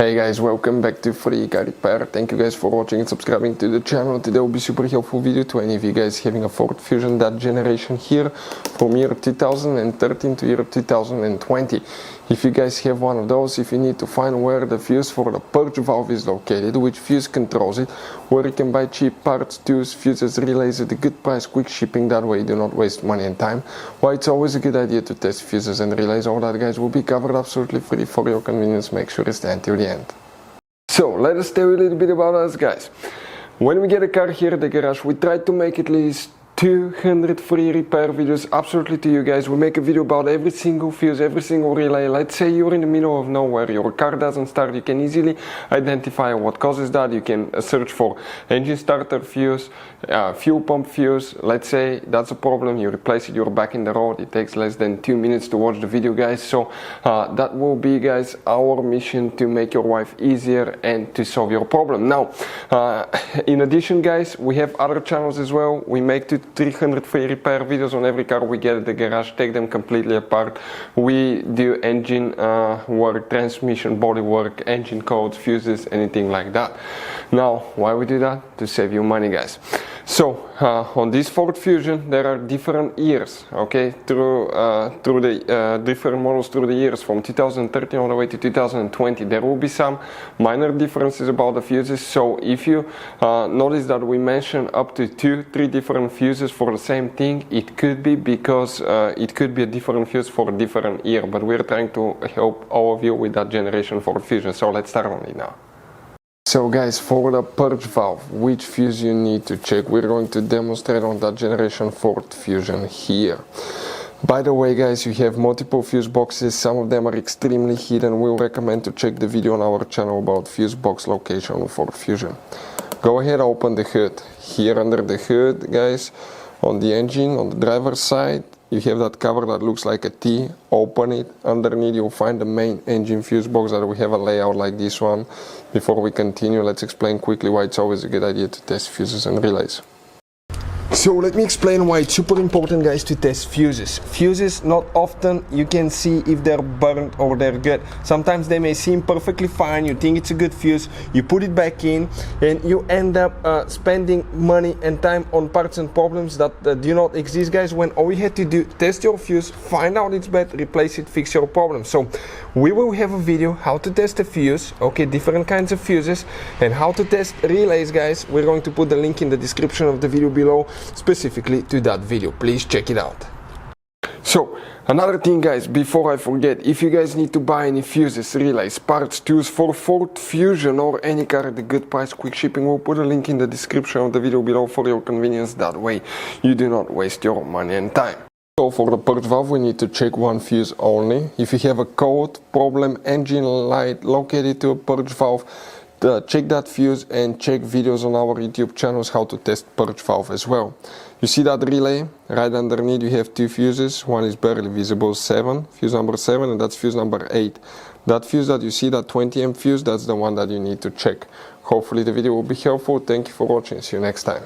Hey guys, welcome back to Free Car Repair. Thank you guys for watching and subscribing to the channel. Today will be super helpful video to any of you guys having a Ford Fusion, that generation here from year 2013 to year 2020. If you guys have one of those, if you need to find where the fuse for the purge valve is located, which fuse controls it, where you can buy cheap parts, tools, fuses, relays at a good price, quick shipping, that way you do not waste money and time. Why it's always a good idea to test fuses and relays, all that guys will be covered absolutely free for your convenience. Make sure you stay until the end. So let us tell you a little bit about us guys. When we get a car here at the garage, we try to make at least 200 free repair videos absolutely to you guys. We make a video about every single fuse, every single relay. Let's say you're in the middle of nowhere, your car doesn't start, you can easily identify what causes that. You can search for engine starter fuse, fuel pump fuse. Let's say that's a problem, you replace it, you're back in the road. It takes less than 2 minutes to watch the video guys. So that will be guys our mission, to make your life easier and to solve your problem. Now in addition guys, we have other channels as well. We make 300 free repair videos on every car we get at the garage, take them completely apart. We do engine work, transmission, body work, engine codes, fuses, anything like that. Now why we do that? To save you money guys. So on this Ford Fusion there are different years, okay, through the different models through the years from 2013 all the way to 2020. There will be some minor differences about the fuses. So if you notice that we mention up to 2-3 different fuses for the same thing, it could be because it could be a different fuse for a different year, but we're trying to help all of you with that generation Ford Fusion. So let's start on it now. So guys, for the purge valve, which fuse you need to check, we're going to demonstrate on that generation Ford Fusion here. By the way guys, you have multiple fuse boxes, some of them are extremely hidden. We'll recommend to check the video on our channel about fuse box location for Fusion. Go ahead, open the hood. Here under the hood guys, on the engine, on the driver's side, you have that cover that looks like a T. Open it. Underneath you'll find the main engine fuse box that we have a layout like this one. Before we continue, let's explain quickly why it's always a good idea to test fuses and relays. So let me explain why it's super important guys to test fuses. Fuses, not often you can see if they're burnt or they're good. Sometimes they may seem perfectly fine, you think it's a good fuse, you put it back in and you end up spending money and time on parts and problems that do not exist guys, when all you had to do, test your fuse, find out it's bad, replace it, fix your problem. So we will have a video how to test a fuse, okay, different kinds of fuses, and how to test relays guys. We're going to put the link in the description of the video below specifically to that video. Please check it out. So another thing guys, before I forget, if you guys need to buy any fuses, relays, parts, tools for Ford Fusion or any car at a good price, quick shipping, we'll put a link in the description of the video below for your convenience. That way you do not waste your money and time. So for the purge valve we need to check one fuse only. If you have a code, problem, engine light located to a purge valve, check that fuse and check videos on our YouTube channels how to test purge valve as well. You see that relay? Right underneath you have two fuses. One is barely visible, 7, fuse number 7, and that's fuse number 8. That fuse that you see, that 20 amp fuse, that's the one that you need to check. Hopefully the video will be helpful. Thank you for watching. See you next time.